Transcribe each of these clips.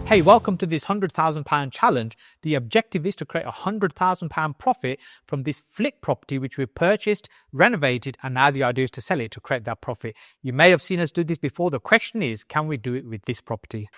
Hey, welcome to this £100,000 challenge. The objective is to create a £100,000 profit from this flick property which we've purchased, renovated, and now the idea is to sell it to create that profit. You may have seen us do this before. The question is, can we do it with this property?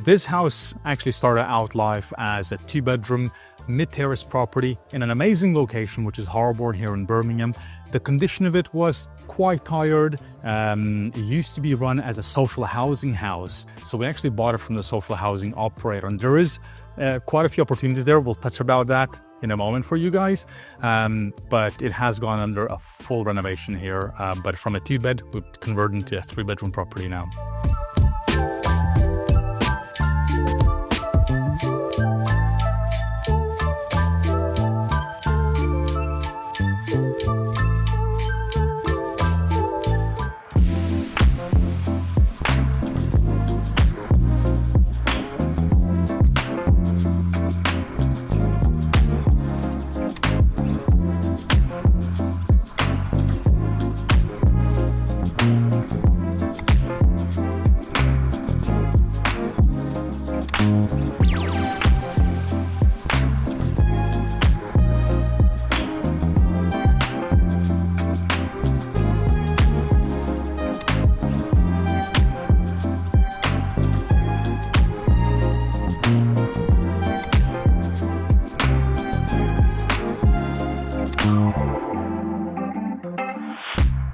This house actually started out life as a 2-bedroom mid-terrace property in an amazing location, which is Harbour here in Birmingham. The condition of it was quite tired. It used to be run as a social housing house. So we actually bought it from the social housing operator. And there is quite a few opportunities there. We'll touch about that in a moment for you guys. But it has gone under a full renovation here. But from a 2-bed, we've converted into a 3-bedroom property now.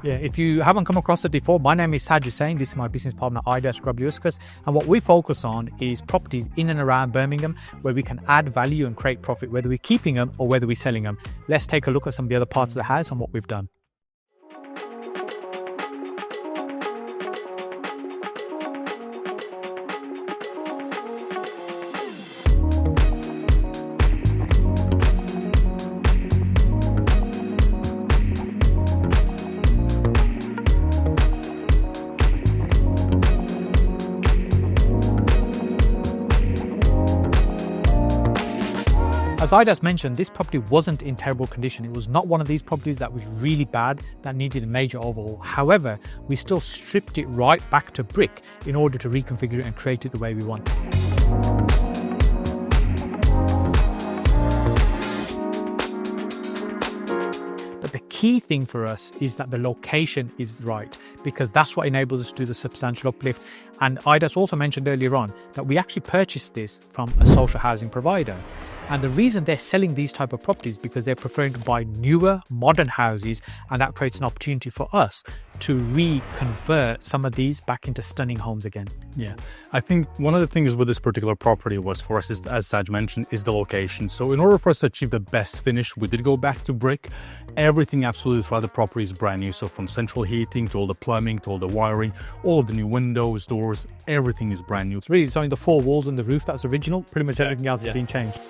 Yeah, if you haven't come across it before, my name is Saj Hussain. This is my business partner, Aidas, and what we focus on is properties in and around Birmingham where we can add value and create profit, whether we're keeping them or whether we're selling them. Let's take a look at some of the other parts of the house and what we've done. As Aidas mentioned, this property wasn't in terrible condition. It was not one of these properties that was really bad, that needed a major overhaul. However, we still stripped it right back to brick in order to reconfigure it and create it the way we want. But the key thing for us is that the location is right, because that's what enables us to do the substantial uplift. And Aidas also mentioned earlier on that we actually purchased this from a social housing provider. And the reason they're selling these type of properties is because they're preferring to buy newer, modern houses, and that creates an opportunity for us to reconvert some of these back into stunning homes again. Yeah, I think one of the things with this particular property was for us, is, as Saj mentioned, is the location. So in order for us to achieve the best finish, we did go back to brick. Everything absolutely throughout the property is brand new. So from central heating to all the plumbing to all the wiring, all of the new windows, doors, everything is brand new. It's really, it's only the 4 walls and the roof that's original. Pretty much everything else has been changed.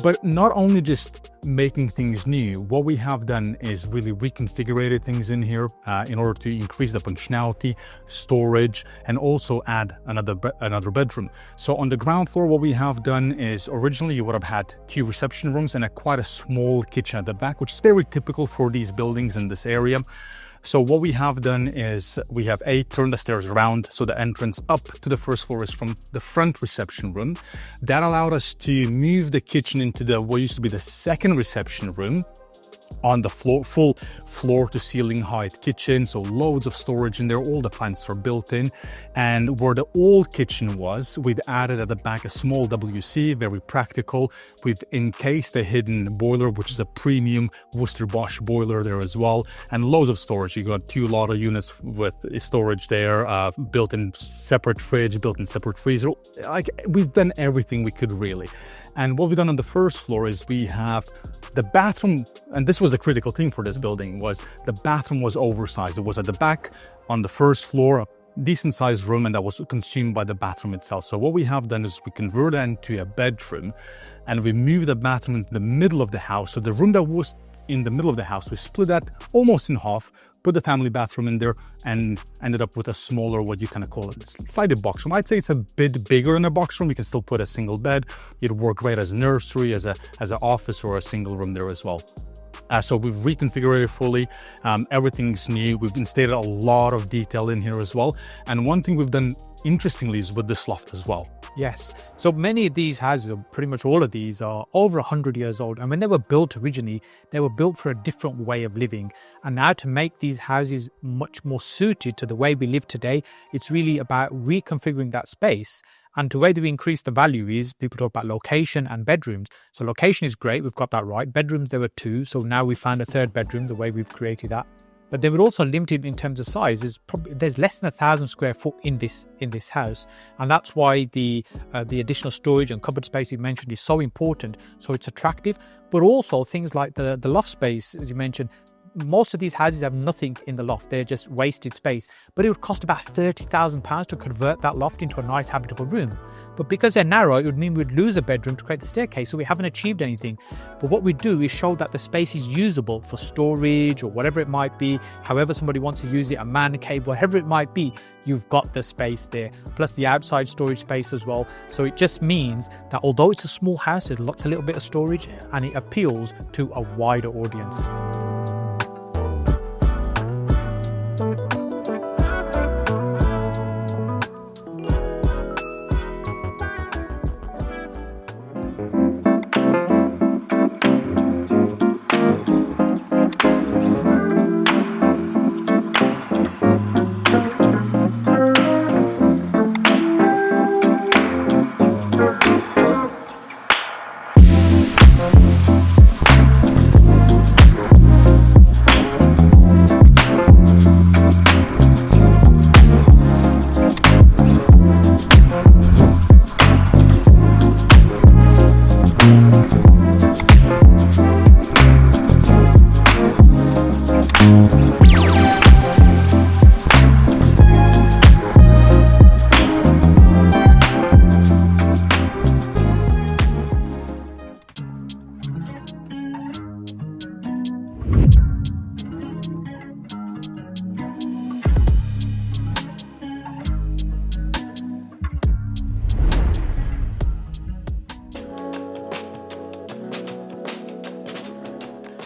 But not only just making things new, what we have done is really reconfigured things in here in order to increase the functionality, storage, and also add another bedroom. So on the ground floor, what we have done is originally you would have had 2 reception rooms and quite a small kitchen at the back, which is very typical for these buildings in this area. So what we have done is we have turned the stairs around, so the entrance up to the first floor is from the front reception room. That allowed us to move the kitchen into what used to be the second reception room. on the floor, full floor to ceiling height kitchen, so loads of storage in there. All the plants are built in. And where the old kitchen was, we've added at the back a small WC, very practical. We've encased a hidden boiler, which is a premium Worcester Bosch boiler there as well, and loads of storage. You got 2 Lada units with storage there, built-in separate fridge, built-in separate freezer. Like, we've done everything we could really. And what we've done on the first floor is we have the bathroom, and this was the critical thing for this building, was the bathroom was oversized. It was at the back on the first floor, a decent sized room, and that was consumed by the bathroom itself. So what we have done is we converted it into a bedroom, and we moved the bathroom into the middle of the house. So the room that was in the middle of the house, we split that almost in half, put the family bathroom in there, and ended up with a smaller, what you kind of call it, slightly box room. I'd say it's a bit bigger than a box room. You can still put a single bed. It'd work great as a nursery, as an office, or a single room there as well. So we've reconfigured it fully. Everything's new. We've installed a lot of detail in here as well. And one thing we've done interestingly is with this loft as well. Yes. So many of these houses, or pretty much all of these, are over 100 years old. And when they were built originally, they were built for a different way of living. And now to make these houses much more suited to the way we live today, it's really about reconfiguring that space. And the way that we increase the value is, people talk about location and bedrooms. So location is great. We've got that right. Bedrooms, there were 2. So now we found a 3rd bedroom, the way we've created that. But they were also limited in terms of size. There's less than 1,000 square foot in this house, and that's why the additional storage and cupboard space you mentioned is so important. So it's attractive, but also things like the loft space, as you mentioned. Most of these houses have nothing in the loft. They're just wasted space. But it would cost about £30,000 to convert that loft into a nice habitable room. But because they're narrow, it would mean we'd lose a bedroom to create the staircase. So we haven't achieved anything. But what we do is show that the space is usable for storage or whatever it might be. However somebody wants to use it, a man cave, whatever it might be, you've got the space there. Plus the outside storage space as well. So it just means that although it's a small house, there's lots a little bit of storage, and it appeals to a wider audience.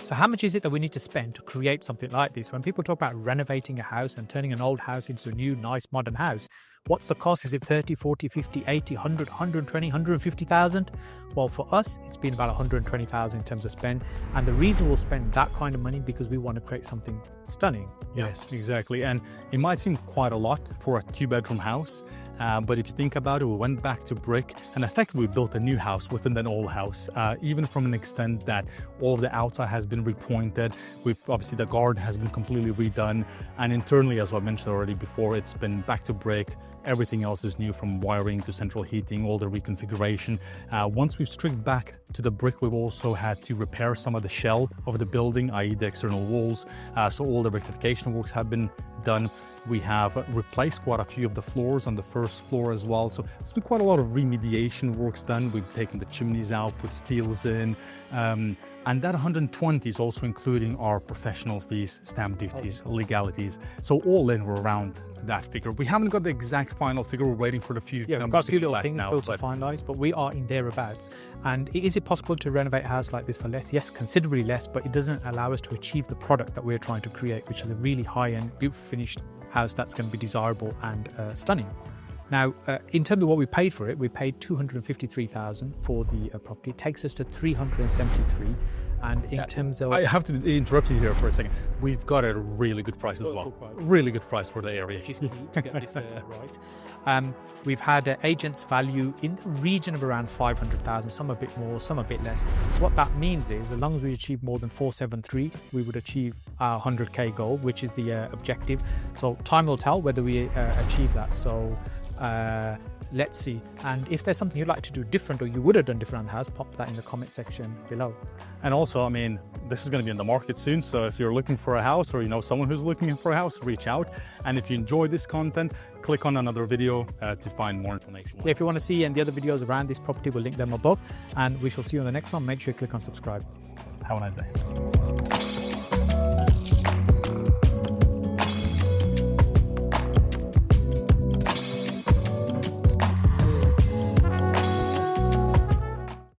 So how much is it that we need to spend to create something like this? When people talk about renovating a house and turning an old house into a new, nice, modern house, what's the cost? Is it 30, 40, 50, 80, 100, 120, 150,000? Well, for us, it's been about 120,000 in terms of spend. And the reason we'll spend that kind of money because we want to create something stunning. Yes, exactly. And it might seem quite a lot for a 2-bedroom house. But if you think about it, we went back to brick and effectively built a new house within that old house, even from an extent that all of the outside has been repointed. Obviously the garden has been completely redone. And internally, as I mentioned already before, it's been back to brick. Everything else is new, from wiring to central heating, all the reconfiguration. Once we've stripped back to the brick, we've also had to repair some of the shell of the building, i.e. the external walls. So all the rectification works have been done. We have replaced quite a few of the floors on the first floor as well. So it's been quite a lot of remediation works done. We've taken the chimneys out, put steels in. And that 120 is also including our professional fees, stamp duties, legalities. So all in, we're around that figure. We haven't got the exact final figure. We're waiting for the few we've got a few little things still to finalize, but we are in thereabouts. And is it possible to renovate a house like this for less? Yes, considerably less, but it doesn't allow us to achieve the product that we're trying to create, which is a really high-end, beautiful finished house that's going to be desirable and stunning. Now, in terms of what we paid for it, we paid 253,000 for the property. It takes us to 373. And in terms of... I have to interrupt you here for a second. We've got a really good price as well. Really good price for the area. Which is key to get this right. We've had agents value in the region of around 500,000, some a bit more, some a bit less. So what that means is, as long as we achieve more than 473, we would achieve our 100k goal, which is the objective. So time will tell whether we achieve that. So let's see. And if there's something you'd like to do different, or you would have done different on the house, pop that in the comment section below. And also, I mean, this is going to be in the market soon, so if you're looking for a house, or you know someone who's looking for a house, reach out. And if you enjoyed this content, click on another video to find more information. If you want to see the other videos around this property, we'll link them above, and we shall see you on the next one. Make sure you click on subscribe. Have a nice day.